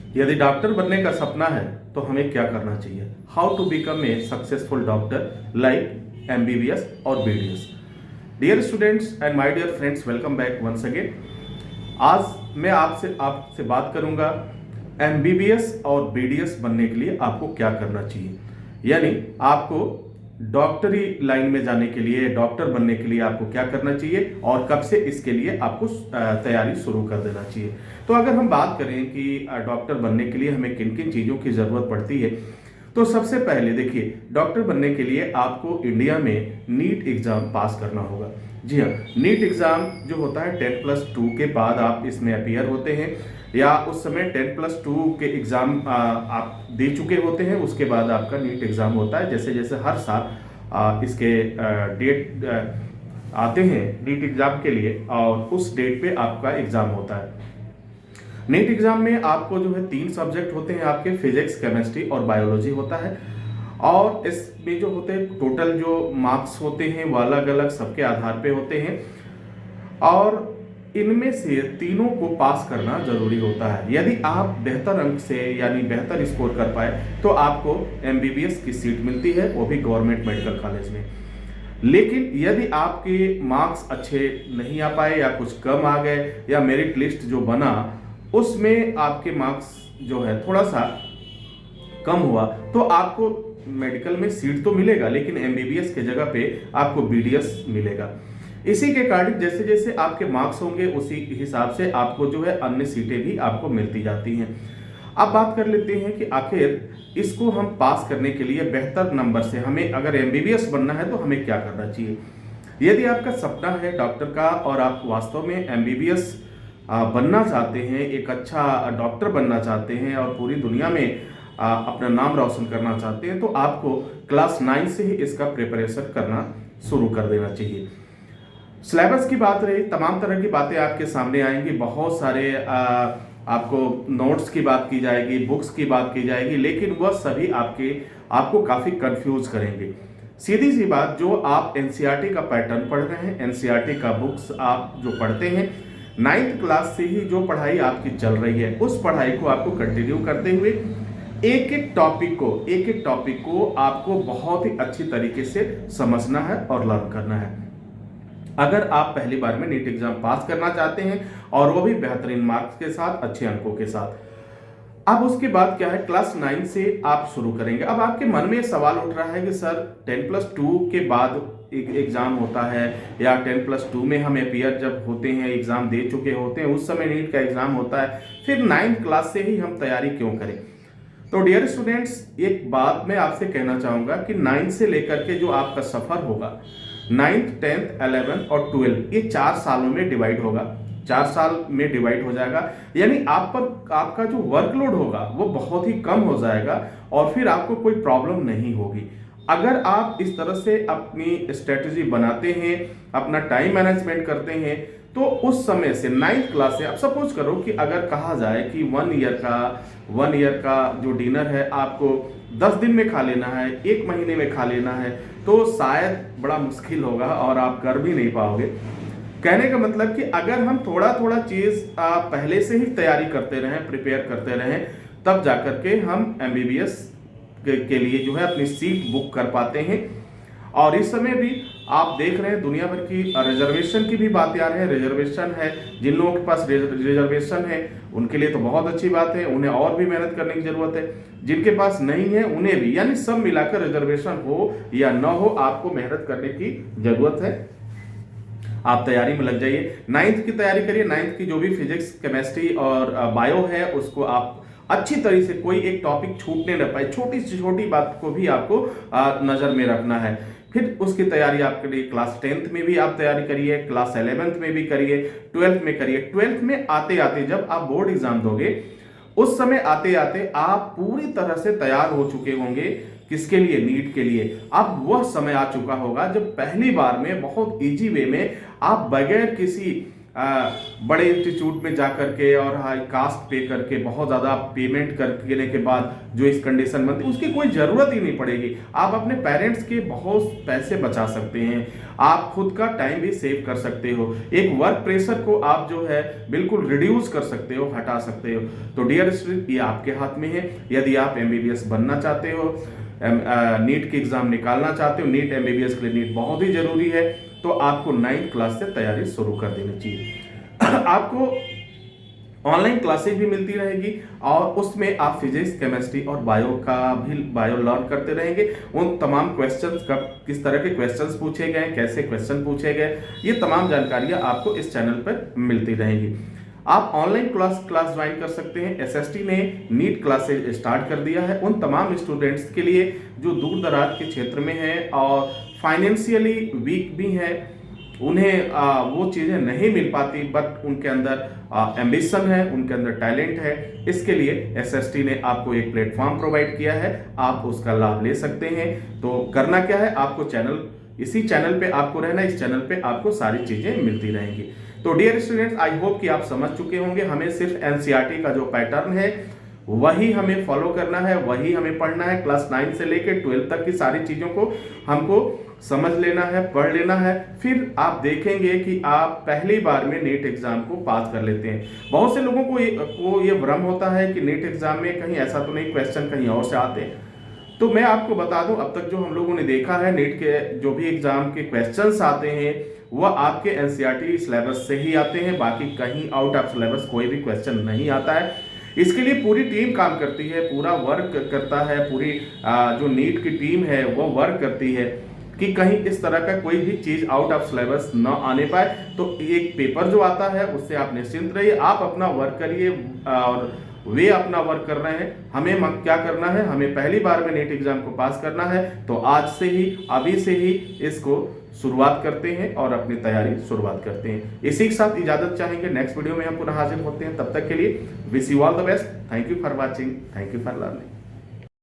यदि डॉक्टर बनने का सपना है तो हमें क्या करना चाहिए? How to become a successful doctor like MBBS और BDS. Dear students and my dear friends, welcome back once again. आज मैं आपसे बात करूंगा एमबीबीएस और बीडीएस बनने के लिए आपको क्या करना चाहिए। यानी आपको डॉक्टरी लाइन में जाने के लिए, डॉक्टर बनने के लिए आपको क्या करना चाहिए और कब से इसके लिए आपको तैयारी शुरू कर देना चाहिए। तो अगर हम बात करें कि डॉक्टर बनने के लिए हमें किन किन चीज़ों की ज़रूरत पड़ती है, तो सबसे पहले देखिए, डॉक्टर बनने के लिए आपको इंडिया में नीट एग्ज़ाम पास करना होगा। जी हाँ, नीट एग्ज़ाम जो होता है 10+2 के बाद आप इसमें अपीयर होते हैं, या उस समय 10+2 के एग्ज़ाम आप दे चुके होते हैं, उसके बाद आपका नीट एग्ज़ाम होता है। जैसे जैसे हर साल इसके डेट आते हैं नीट एग्ज़ाम के लिए, और उस डेट पे आपका एग्ज़ाम होता है। नीट एग्ज़ाम में आपको जो है 3 सब्जेक्ट होते हैं आपके, फिजिक्स, केमिस्ट्री और बायोलॉजी होता है। और इसमें जो होते हैं टोटल जो मार्क्स होते हैं वो अलग अलग सबके आधार पे होते हैं, और इनमें से तीनों को पास करना जरूरी होता है। यदि आप बेहतर अंक से यानी बेहतर स्कोर कर पाए तो आपको एमबीबीएस की सीट मिलती है, वो भी गवर्नमेंट मेडिकल कॉलेज में। लेकिन यदि आपके मार्क्स अच्छे नहीं आ पाए या कुछ कम आ गए, या मेरिट लिस्ट जो बना उसमें आपके मार्क्स जो है थोड़ा सा कम हुआ, तो आपको मेडिकल में सीट तो मिलेगा, लेकिन एमबीबीएस के जगह पे आपको बीडीएस मिलेगा। इसी के कारण जैसे जैसे आपके मार्क्स होंगे उसी हिसाब से आपको जो है अन्य सीटें भी आपको मिलती जाती हैं। अब बात कर लेते हैं कि आखिर इसको हम पास करने के लिए बेहतर नंबर से हमें अगर एमबीबीएस बनना है तो हमें क्या करना चाहिए। यदि आपका सपना है डॉक्टर का और आप वास्तव में एमबीबीएस बनना चाहते हैं, एक अच्छा डॉक्टर बनना चाहते हैं और पूरी दुनिया में अपना नाम रोशन करना चाहते हैं, तो आपको क्लास 9 से ही इसका प्रिपरेशन करना शुरू कर देना चाहिए। सिलेबस की बात रही, तमाम तरह की बातें आपके सामने आएंगी, बहुत सारे आपको नोट्स की बात की जाएगी, बुक्स की बात की जाएगी, लेकिन वह सभी आपको काफ़ी कंफ्यूज करेंगे। सीधी सी बात, जो आप एनसीईआरटी का पैटर्न पढ़ रहे हैं, एनसीईआरटी का बुक्स आप जो पढ़ते हैं, 9th क्लास से ही जो पढ़ाई आपकी चल रही है, उस पढ़ाई को आपको कंटिन्यू करते हुए एक एक टॉपिक को आपको बहुत ही अच्छी तरीके से समझना है और लर्न करना है, अगर आप पहली बार में नीट एग्जाम पास करना चाहते हैं, और वो भी बेहतरीन मार्क्स के साथ, अच्छे अंकों के साथ। अब उसके बाद क्या है, क्लास 9 से आप शुरू करेंगे। अब आपके मन में सवाल उठ रहा है कि सर 10+2 के बाद एक एग्जाम होता है, या 10+2 में हम अपीयर जब होते हैं, एग्जाम दे चुके होते हैं, उस समय नीट का एग्जाम होता है, फिर 9th क्लास से ही हम तैयारी क्यों करें। तो डियर स्टूडेंट्स, एक बात मैं आपसे कहना चाहूंगा कि 9th से लेकर के जो आपका सफर होगा, 9th, 10th, 11th और 12, ये 4 सालों में डिवाइड होगा, 4 साल में डिवाइड हो जाएगा। यानी आपका जो वर्कलोड होगा वो बहुत ही कम हो जाएगा, और फिर आपको कोई प्रॉब्लम नहीं होगी। अगर आप इस तरह से अपनी स्ट्रेटजी बनाते हैं, अपना टाइम मैनेजमेंट करते हैं, तो उस समय से 9th क्लास से, अब सपोज करो कि अगर कहा जाए कि 1 ईयर का जो डिनर है आपको 10 दिन में खा लेना है, 1 महीने में खा लेना है, तो शायद बड़ा मुश्किल होगा और आप कर भी नहीं पाओगे। कहने का मतलब कि अगर हम थोड़ा थोड़ा चीज पहले से ही तैयारी करते रहें, प्रिपेयर करते रहें, तब जाकर के हम एमबीबीएस के लिए जो है अपनी सीट बुक कर पाते हैं। और इस समय भी आप देख रहे हैं दुनिया भर की रिजर्वेशन की भी बातें आ रही है। रिजर्वेशन है, जिन लोगों के पास रिजर्वेशन है उनके लिए तो बहुत अच्छी बात है, उन्हें और भी मेहनत करने की जरूरत है। जिनके पास नहीं है उन्हें भी, यानी सब मिलाकर रिजर्वेशन हो या न हो, आपको मेहनत करने की जरूरत है। आप तैयारी में लग जाइए, 9th की तैयारी करिए। 9th की जो भी फिजिक्स, केमिस्ट्री और बायो है उसको आप अच्छी तरह से, कोई एक टॉपिक छूटने न पाए, छोटी से छोटी बात को भी आपको नजर में रखना है। फिर उसकी तैयारी आपके लिए क्लास 10th में भी आप तैयारी करिए, क्लास 11th में भी करिए, 12th में करिए। 12th में आते आते जब आप बोर्ड एग्जाम दोगे, उस समय आते आते आप पूरी तरह से तैयार हो चुके होंगे। किसके लिए? नीट के लिए। अब वह समय आ चुका होगा जब पहली बार में बहुत इजी वे में आप बगैर किसी बड़े इंस्टीट्यूट में जा करके और हाई कास्ट पे करके बहुत ज़्यादा पेमेंट करने के बाद जो इस कंडीशन बनती है उसकी कोई ज़रूरत ही नहीं पड़ेगी। आप अपने पेरेंट्स के बहुत पैसे बचा सकते हैं, आप खुद का टाइम भी सेव कर सकते हो, एक वर्क प्रेशर को आप जो है बिल्कुल रिड्यूस कर सकते हो, हटा सकते हो। तो डियर स्टूडेंट, ये आपके हाथ में है। यदि आप एमबीबीएस बनना चाहते हो, नीट की एग्जाम निकालना चाहते हो, नीट एमबीबीएस के लिए नीट बहुत ही जरूरी है, तो आपको 9th क्लास से तैयारी शुरू कर देनी चाहिए। आपको ऑनलाइन क्लासेस भी मिलती रहेगी और उसमें आप फिजिक्स, केमिस्ट्री और बायो लर्न करते रहेंगे। उन तमाम क्वेश्चंस, कब किस तरह के क्वेश्चंस पूछे गए, कैसे क्वेश्चन पूछे गए, ये तमाम जानकारियां आपको इस चैनल पर मिलती रहेंगी। आप ऑनलाइन क्लास ज्वाइन कर सकते हैं। एसएसटी ने नीट क्लासेज स्टार्ट कर दिया है उन तमाम स्टूडेंट्स के लिए जो दूर दराज के क्षेत्र में हैं और फाइनेंशियली वीक भी हैं, उन्हें वो चीज़ें नहीं मिल पाती, बट उनके अंदर एम्बिशन है, उनके अंदर टैलेंट है। इसके लिए एसएसटी ने आपको एक प्लेटफॉर्म प्रोवाइड किया है, आप उसका लाभ ले सकते हैं। तो करना क्या है, आपको इसी चैनल पे आपको रहना, इस चैनल पे आपको सारी चीज़ें मिलती रहेंगी। तो डियर स्टूडेंट्स, आई होप कि आप समझ चुके होंगे। हमें सिर्फ एनसीईआरटी का जो पैटर्न है वही हमें फॉलो करना है, वही हमें पढ़ना है। क्लास 9 से लेकर 12 तक की सारी चीज़ों को हमको समझ लेना है, पढ़ लेना है। फिर आप देखेंगे कि आप पहली बार में नीट एग्जाम को पास कर लेते हैं। बहुत से लोगों को ये भ्रम होता है कि नीट एग्जाम में कहीं ऐसा तो नहीं, क्वेश्चन कहीं और से आते हैं। तो मैं आपको बता दूं, अब तक जो हम लोगों ने देखा है, नीट के जो भी एग्जाम के क्वेश्चंस आते हैं वह आपके एनसीईआरटी सिलेबस से ही आते हैं, बाकी कहीं आउट ऑफ सिलेबस कोई भी क्वेश्चन नहीं आता है। इसके लिए पूरी टीम काम करती है, पूरा वर्क करता है, पूरी जो नीट की टीम है वो वर्क करती है कि कहीं इस तरह का कोई भी चीज आउट ऑफ सिलेबस न आने पाए। तो एक पेपर जो आता है उससे आप निश्चिंत रहिए, आप अपना वर्क करिए और वे अपना वर्क कर रहे हैं। हमें क्या करना है, हमें पहली बार में नीट एग्जाम को पास करना है। तो आज से ही, अभी से ही इसको शुरुआत करते हैं और अपनी तैयारी शुरुआत करते हैं। इसी के साथ इजाजत चाहेंगे, नेक्स्ट वीडियो में हम पुनः हाजिर होते हैं। तब तक के लिए wish you all the best. Thank you for watching, thank you for learning.